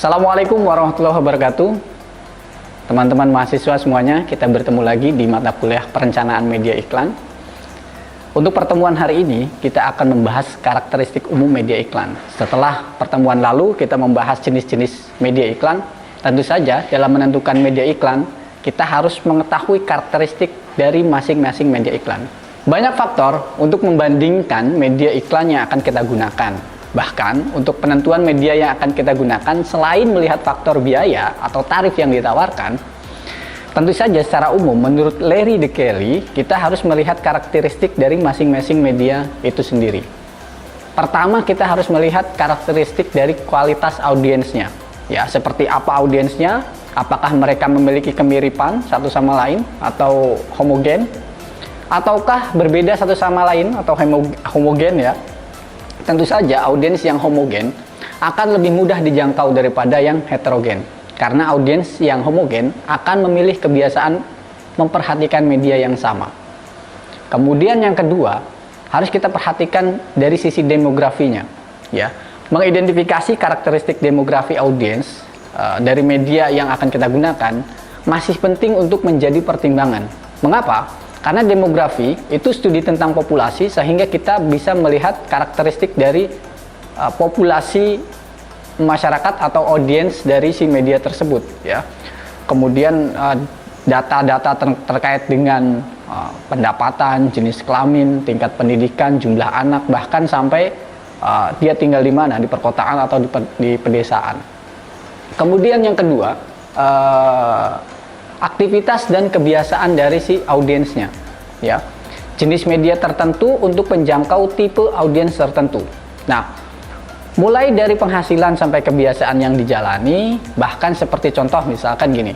Assalamualaikum warahmatullahi wabarakatuh. Teman-teman mahasiswa semuanya, kita bertemu lagi di mata kuliah Perencanaan Media Iklan. Untuk pertemuan hari ini, kita akan membahas karakteristik umum media iklan. Setelah pertemuan lalu, kita membahas jenis-jenis media iklan. Tentu saja, dalam menentukan media iklan, kita harus mengetahui karakteristik dari masing-masing media iklan. Banyak faktor untuk membandingkan media iklan yang akan kita gunakan. Bahkan, untuk penentuan media yang akan kita gunakan, selain melihat faktor biaya atau tarif yang ditawarkan, tentu saja secara umum, menurut Larry De Kelly, kita harus melihat karakteristik dari masing-masing media itu sendiri. Pertama, kita harus melihat karakteristik dari kualitas audiensnya. Ya, seperti apa audiensnya, apakah mereka memiliki kemiripan satu sama lain, atau homogen, ataukah berbeda satu sama lain, atau homogen ya. Tentu saja audiens yang homogen akan lebih mudah dijangkau daripada yang heterogen. Karena audiens yang homogen akan memilih kebiasaan memperhatikan media yang sama. Kemudian yang kedua, harus kita perhatikan dari sisi demografinya. Ya, mengidentifikasi karakteristik demografi audiens dari media yang akan kita gunakan masih penting untuk menjadi pertimbangan. Mengapa? Karena demografi itu studi tentang populasi, sehingga kita bisa melihat karakteristik dari populasi masyarakat atau audiens dari si media tersebut. Ya. Kemudian data-data terkait dengan pendapatan, jenis kelamin, tingkat pendidikan, jumlah anak, bahkan sampai dia tinggal di mana, di perkotaan atau di pedesaan. Kemudian yang kedua, aktivitas dan kebiasaan dari si audiensnya, ya, jenis media tertentu untuk menjangkau tipe audiens tertentu. Nah, mulai dari penghasilan sampai kebiasaan yang dijalani, bahkan seperti contoh misalkan gini,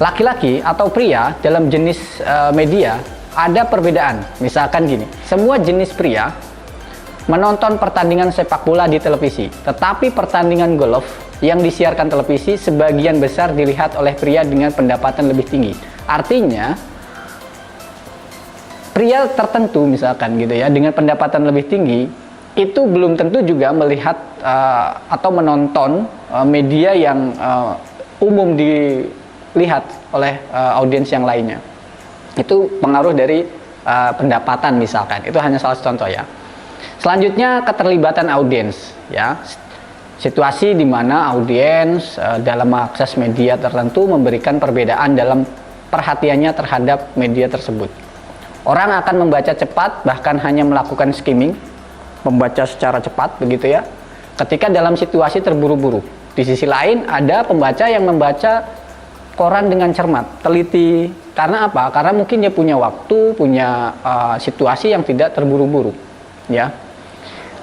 laki-laki atau pria dalam jenis media ada perbedaan. Misalkan gini, semua jenis pria menonton pertandingan sepak bola di televisi, tetapi pertandingan golf yang disiarkan televisi sebagian besar dilihat oleh pria dengan pendapatan lebih tinggi. Artinya, pria tertentu misalkan gitu ya, dengan pendapatan lebih tinggi, itu belum tentu juga melihat atau menonton media yang umum dilihat oleh audiens yang lainnya. Itu pengaruh dari pendapatan misalkan. Itu hanya salah satu contoh ya. Selanjutnya, keterlibatan audiens ya. Situasi di mana audiens dalam mengakses media tertentu memberikan perbedaan dalam perhatiannya terhadap media tersebut. Orang akan membaca cepat, bahkan hanya melakukan skimming, membaca secara cepat begitu ya, ketika dalam situasi terburu-buru. Di sisi lain ada pembaca yang membaca koran dengan cermat, teliti. Karena apa? Karena mungkin dia punya waktu, punya situasi yang tidak terburu-buru ya.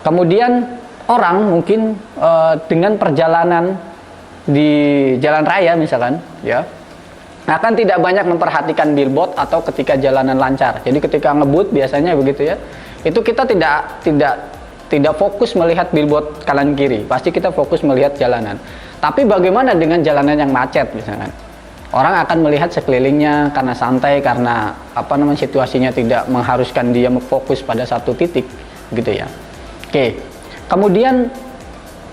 Kemudian orang mungkin dengan perjalanan di jalan raya misalkan ya, akan tidak banyak memperhatikan billboard atau ketika jalanan lancar. Jadi ketika ngebut biasanya begitu ya, itu kita tidak fokus melihat billboard kanan kiri, pasti kita fokus melihat jalanan. Tapi bagaimana dengan jalanan yang macet misalkan? Orang akan melihat sekelilingnya karena santai, karena situasinya tidak mengharuskan dia fokus pada satu titik gitu ya. Oke. Kemudian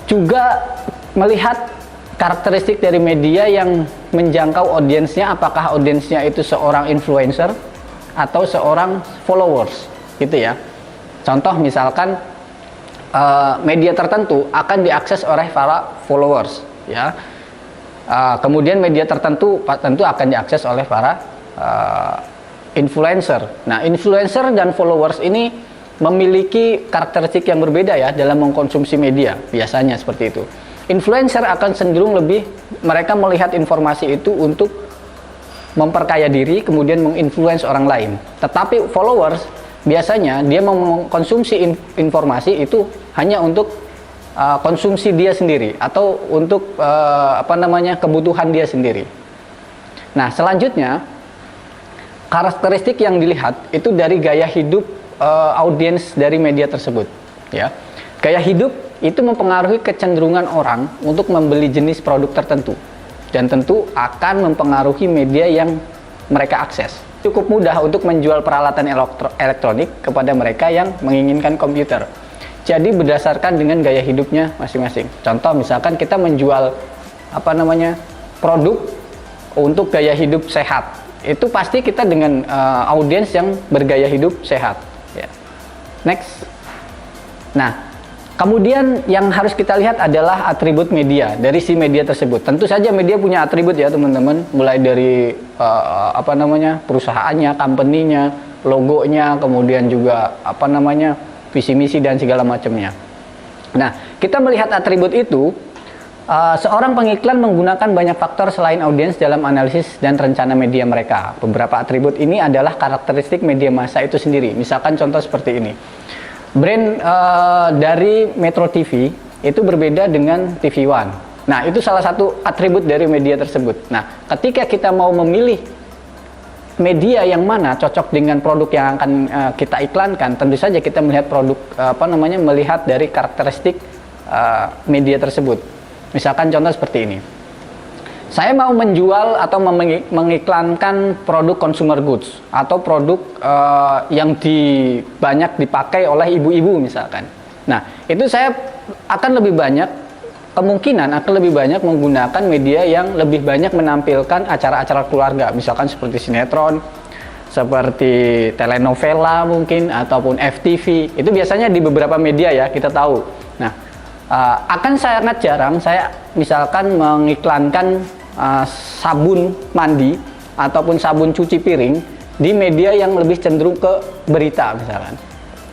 juga melihat karakteristik dari media yang menjangkau audiensnya, apakah audiensnya itu seorang influencer atau seorang followers gitu ya. Contoh misalkan media tertentu akan diakses oleh para followers ya. Kemudian media tertentu tentu akan diakses oleh para influencer. Nah, influencer dan followers ini memiliki karakteristik yang berbeda ya dalam mengkonsumsi media, biasanya seperti itu. Influencer akan cenderung lebih, mereka melihat informasi itu untuk memperkaya diri, kemudian menginfluence orang lain. Tetapi followers biasanya dia mengkonsumsi informasi itu hanya untuk konsumsi dia sendiri atau untuk kebutuhan dia sendiri. Nah, selanjutnya karakteristik yang dilihat itu dari gaya hidup audiens dari media tersebut ya. Gaya hidup itu mempengaruhi kecenderungan orang untuk membeli jenis produk tertentu, dan tentu akan mempengaruhi media yang mereka akses. Cukup mudah untuk menjual peralatan elektronik kepada mereka yang menginginkan komputer. jadi berdasarkan dengan gaya hidupnya masing-masing. Contoh misalkan kita menjual produk untuk gaya hidup sehat, itu pasti kita dengan audiens yang bergaya hidup sehat. Ya. Next. Nah, kemudian yang harus kita lihat adalah atribut media dari si media tersebut. Tentu saja media punya atribut ya teman-teman, mulai dari perusahaannya, company-nya, logonya, kemudian juga visi misi dan segala macamnya. Nah, kita melihat atribut itu, seorang pengiklan menggunakan banyak faktor selain audiens dalam analisis dan rencana media mereka. Beberapa atribut ini adalah karakteristik media massa itu sendiri. Misalkan contoh seperti ini. Brand dari Metro TV itu berbeda dengan TV One. Nah, itu salah satu atribut dari media tersebut. Nah, ketika kita mau memilih media yang mana cocok dengan produk yang akan kita iklankan, tentu saja kita melihat produk melihat dari karakteristik media tersebut. Misalkan contoh seperti ini. Saya mau menjual atau mengiklankan produk consumer goods atau produk yang banyak dipakai oleh ibu-ibu misalkan. Nah, itu saya akan lebih banyak menggunakan media yang lebih banyak menampilkan acara-acara keluarga, misalkan seperti sinetron, seperti telenovela mungkin, ataupun FTV. Itu biasanya di beberapa media ya, kita tahu. Nah, akan sangat jarang saya misalkan mengiklankan sabun mandi ataupun sabun cuci piring di media yang lebih cenderung ke berita misalkan.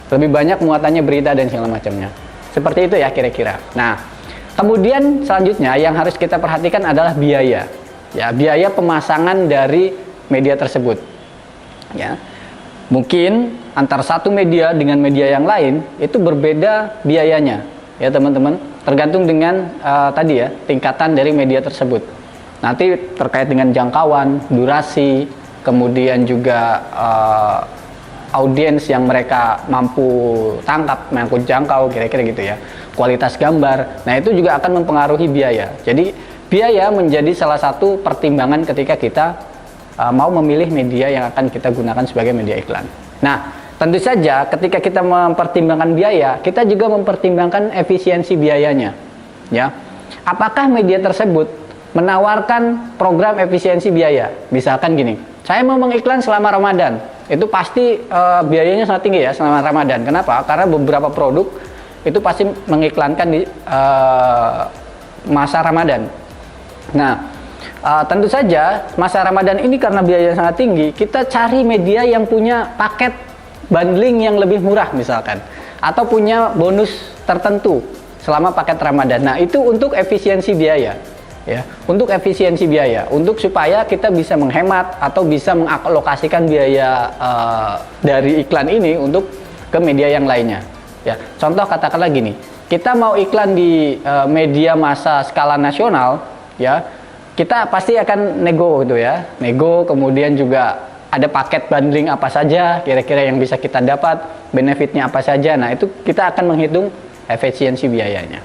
Lebih banyak muatannya berita dan segala macamnya. Seperti itu ya kira-kira. Nah, kemudian selanjutnya yang harus kita perhatikan adalah biaya. Ya, biaya pemasangan dari media tersebut. Ya. Mungkin antara satu media dengan media yang lain itu berbeda biayanya. Ya, teman-teman, tergantung dengan tadi ya, tingkatan dari media tersebut. Nanti terkait dengan jangkauan, durasi, kemudian juga audiens yang mereka mampu tangkap, mampu jangkau, kira-kira gitu ya. Kualitas gambar, nah itu juga akan mempengaruhi biaya. Jadi biaya menjadi salah satu pertimbangan ketika kita mau memilih media yang akan kita gunakan sebagai media iklan. Nah, tentu saja ketika kita mempertimbangkan biaya, kita juga mempertimbangkan efisiensi biayanya. Ya, apakah media tersebut menawarkan program efisiensi biaya? Misalkan gini, saya mau mengiklan selama Ramadan, itu pasti biayanya sangat tinggi ya selama Ramadan. Kenapa? Karena beberapa produk itu pasti mengiklankan di masa Ramadan. Nah, tentu saja masa Ramadan ini karena biayanya sangat tinggi, kita cari media yang punya paket bundling yang lebih murah misalkan, atau punya bonus tertentu selama paket Ramadan. Nah, itu untuk efisiensi biaya. Ya, untuk efisiensi biaya, untuk supaya kita bisa menghemat atau bisa mengalokasikan biaya dari iklan ini untuk ke media yang lainnya. Ya, contoh katakanlah gini, kita mau iklan di media massa skala nasional, ya, kita pasti akan nego gitu ya, nego, kemudian juga ada paket bundling apa saja, kira-kira yang bisa kita dapat, benefitnya apa saja. Nah, itu kita akan menghitung efisiensi biayanya.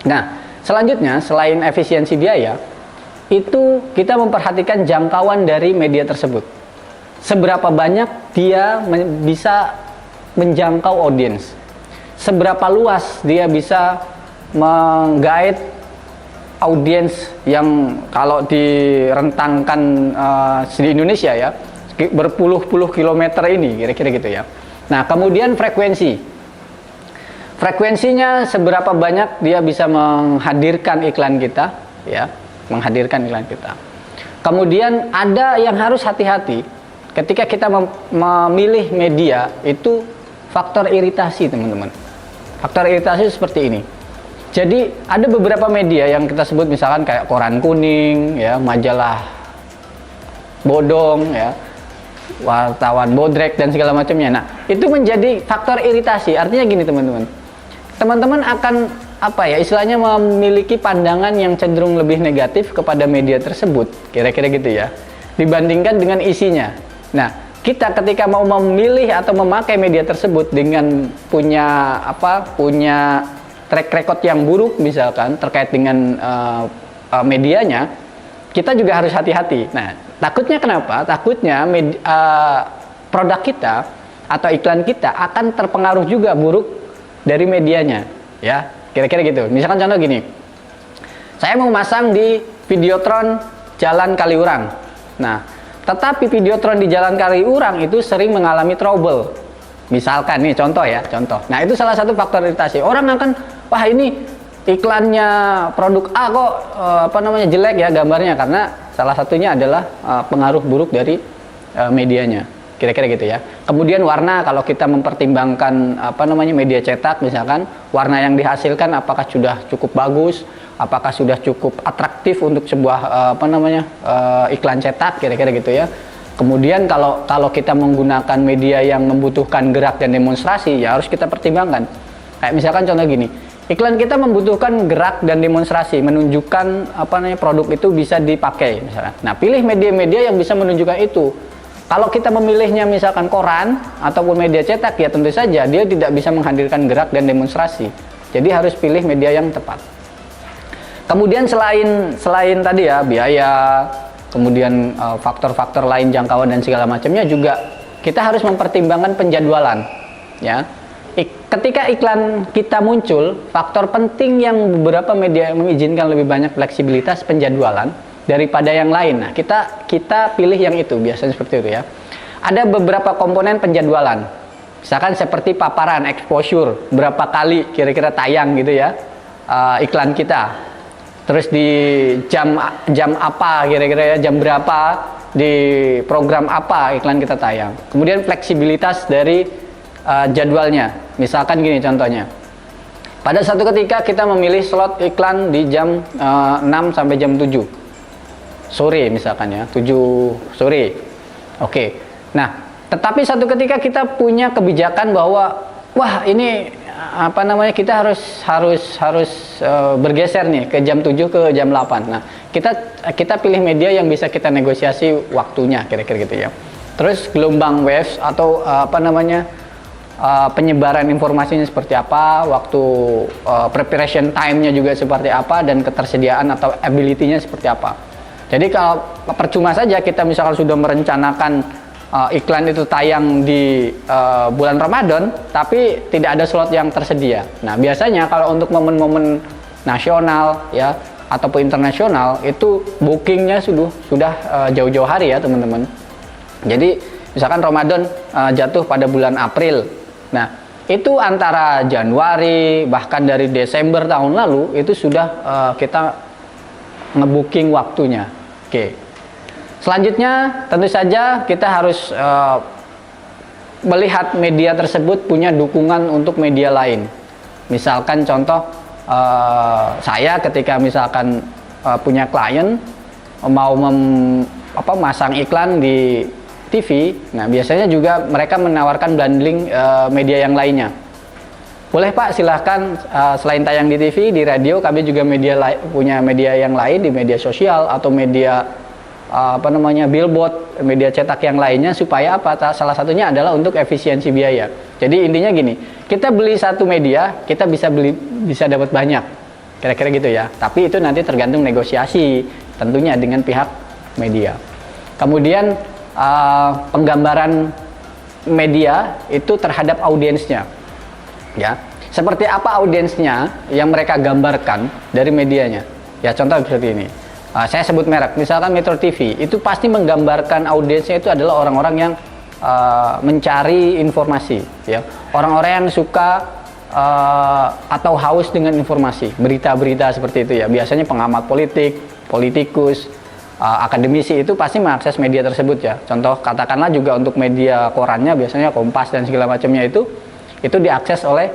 Nah, selanjutnya, selain efisiensi biaya, itu kita memperhatikan jangkauan dari media tersebut. Seberapa banyak dia bisa menjangkau audiens. Seberapa luas dia bisa menggait audiens yang kalau direntangkan di Indonesia ya, berpuluh-puluh kilometer ini, kira-kira gitu ya. Nah, kemudian frekuensinya seberapa banyak dia bisa menghadirkan iklan kita, ya, menghadirkan iklan kita. Kemudian ada yang harus hati-hati ketika kita memilih media, itu faktor iritasi, teman-teman. Faktor iritasi seperti ini. Jadi ada beberapa media yang kita sebut misalkan kayak koran kuning, ya, majalah bodong, ya, wartawan bodrek dan segala macamnya. Nah, itu menjadi faktor iritasi. Artinya gini, teman-teman. Teman-teman akan istilahnya memiliki pandangan yang cenderung lebih negatif kepada media tersebut, kira-kira gitu ya, dibandingkan dengan isinya. Nah, kita ketika mau memilih atau memakai media tersebut dengan punya track record yang buruk misalkan terkait dengan medianya, kita juga harus hati-hati. Nah, takutnya kenapa? Takutnya produk kita atau iklan kita akan terpengaruh juga buruk dari medianya, ya. Kira-kira gitu. Misalkan contoh gini. Saya mau masang di Videotron Jalan Kaliurang. Nah, tetapi Videotron di Jalan Kaliurang itu sering mengalami trouble. Misalkan nih contoh ya, contoh. Nah, itu salah satu faktor iritasi. Orang akan, wah ini iklannya produk A kok jelek ya gambarnya, karena salah satunya adalah pengaruh buruk dari medianya. Kira-kira gitu ya. Kemudian warna, kalau kita mempertimbangkan media cetak, misalkan warna yang dihasilkan apakah sudah cukup bagus, apakah sudah cukup atraktif untuk sebuah iklan cetak, kira-kira gitu ya. Kemudian kalau kita menggunakan media yang membutuhkan gerak dan demonstrasi, ya harus kita pertimbangkan. Kayak misalkan contoh gini, iklan kita membutuhkan gerak dan demonstrasi, menunjukkan produk itu bisa dipakai misalkan. Nah, pilih media-media yang bisa menunjukkan itu. Kalau kita memilihnya misalkan koran ataupun media cetak, ya tentu saja dia tidak bisa menghadirkan gerak dan demonstrasi. Jadi harus pilih media yang tepat. Kemudian selain tadi ya biaya, kemudian faktor-faktor lain jangkauan dan segala macamnya, juga kita harus mempertimbangkan penjadwalan. Ya, ketika iklan kita muncul, faktor penting yang beberapa media mengizinkan lebih banyak fleksibilitas penjadwalan daripada yang lain. Nah, kita pilih yang itu, biasanya seperti itu ya. Ada beberapa komponen penjadwalan. Misalkan seperti paparan, exposure, berapa kali kira-kira tayang gitu ya iklan kita. Terus di jam apa kira-kira ya, jam berapa, di program apa iklan kita tayang. Kemudian fleksibilitas dari jadwalnya. Misalkan gini contohnya. Pada satu ketika kita memilih slot iklan di jam 6 sampai jam 7 sore misalkan ya, 7 sore. Oke. Nah, tetapi satu ketika kita punya kebijakan bahwa wah ini kita harus bergeser nih ke jam 7 ke jam 8. Nah, kita pilih media yang bisa kita negosiasi waktunya, kira-kira gitu ya. Terus gelombang waves atau penyebaran informasinya seperti apa, waktu preparation time-nya juga seperti apa, dan ketersediaan atau ability-nya seperti apa. Jadi kalau percuma saja kita misalkan sudah merencanakan iklan itu tayang di bulan Ramadan, tapi tidak ada slot yang tersedia. Nah, biasanya kalau untuk momen-momen nasional ya ataupun internasional, itu bookingnya sudah jauh-jauh hari ya teman-teman. Jadi misalkan Ramadan jatuh pada bulan April. Nah, itu antara Januari bahkan dari Desember tahun lalu itu sudah kita ngebooking waktunya. Oke. Selanjutnya tentu saja kita harus melihat media tersebut punya dukungan untuk media lain. Misalkan contoh saya ketika misalkan punya klien mau masang iklan di TV, nah biasanya juga mereka menawarkan bundling media yang lainnya. Boleh Pak, silahkan selain tayang di TV, di radio kami juga punya media yang lain di media sosial atau media billboard, media cetak yang lainnya, supaya apa? Salah satunya adalah untuk efisiensi biaya. Jadi intinya gini, kita beli satu media, kita bisa dapat banyak. Kira-kira gitu ya. Tapi itu nanti tergantung negosiasi tentunya dengan pihak media. Kemudian penggambaran media itu terhadap audiensnya. Ya, seperti apa audiensnya yang mereka gambarkan dari medianya. Ya, contoh seperti ini. Saya sebut merek, misalkan Metro TV, itu pasti menggambarkan audiensnya itu adalah orang-orang yang mencari informasi, ya, orang-orang yang suka atau haus dengan informasi, berita-berita seperti itu ya. Biasanya pengamat politik, politikus, akademisi itu pasti mengakses media tersebut ya. Contoh katakanlah juga untuk media korannya, biasanya Kompas dan segala macamnya itu diakses oleh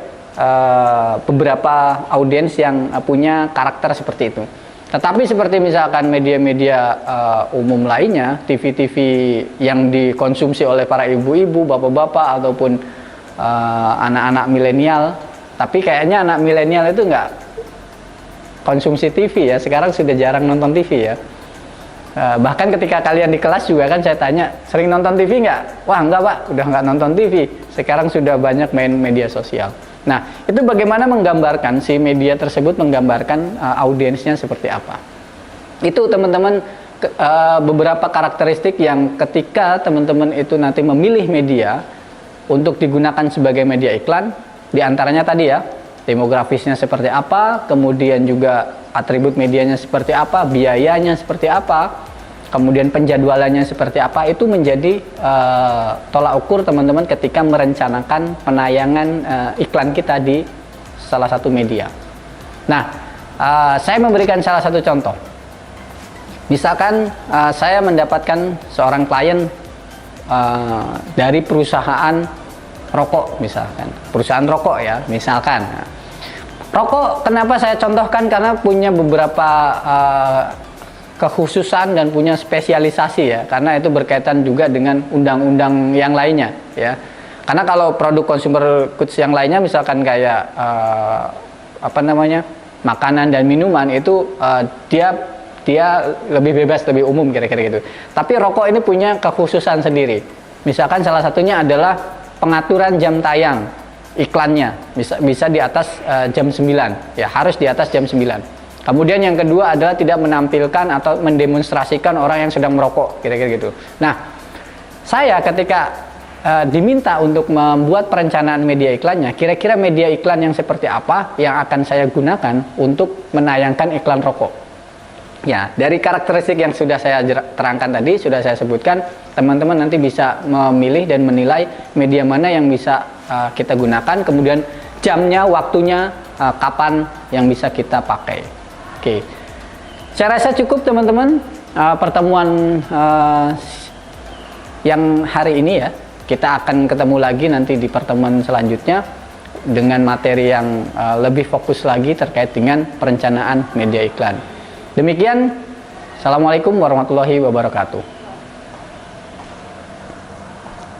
beberapa audiens yang punya karakter seperti itu. Tetapi seperti misalkan media-media umum lainnya, TV-TV yang dikonsumsi oleh para ibu-ibu, bapak-bapak ataupun anak-anak milenial, tapi kayaknya anak milenial itu nggak konsumsi TV ya, sekarang sudah jarang nonton TV ya. Bahkan ketika kalian di kelas juga kan saya tanya, sering nonton TV nggak? Wah enggak Pak, udah nggak nonton TV, sekarang sudah banyak main media sosial. Nah, itu bagaimana menggambarkan, si media tersebut menggambarkan audiensnya seperti apa. Itu teman-teman beberapa karakteristik yang ketika teman-teman itu nanti memilih media untuk digunakan sebagai media iklan, Di antaranya tadi ya, demografisnya seperti apa, kemudian juga atribut medianya seperti apa, biayanya seperti apa, kemudian penjadwalannya seperti apa, itu menjadi tolak ukur teman-teman ketika merencanakan penayangan iklan kita di salah satu media. Nah, saya memberikan salah satu contoh. Misalkan saya mendapatkan seorang klien dari perusahaan rokok, misalkan perusahaan rokok ya, misalkan rokok. Kenapa saya contohkan? Karena punya beberapa kekhususan dan punya spesialisasi ya, karena itu berkaitan juga dengan undang-undang yang lainnya ya. Karena kalau produk consumer goods yang lainnya, misalkan kayak makanan dan minuman, itu dia lebih bebas, lebih umum kira-kira gitu. Tapi rokok ini punya kekhususan sendiri. Misalkan salah satunya adalah pengaturan jam tayang iklannya, bisa di atas jam 9 ya, harus di atas jam 9. Kemudian yang kedua adalah tidak menampilkan atau mendemonstrasikan orang yang sedang merokok, kira-kira gitu. Nah, saya ketika diminta untuk membuat perencanaan media iklannya, kira-kira media iklan yang seperti apa yang akan saya gunakan untuk menayangkan iklan rokok. Ya, dari karakteristik yang sudah saya terangkan tadi, sudah saya sebutkan, teman-teman nanti bisa memilih dan menilai media mana yang bisa kita gunakan, kemudian jamnya, waktunya, kapan yang bisa kita pakai. Oke, saya rasa cukup teman-teman pertemuan yang hari ini ya. Kita akan ketemu lagi nanti di pertemuan selanjutnya dengan materi yang lebih fokus lagi terkait dengan perencanaan media iklan. Demikian, Assalamualaikum warahmatullahi wabarakatuh.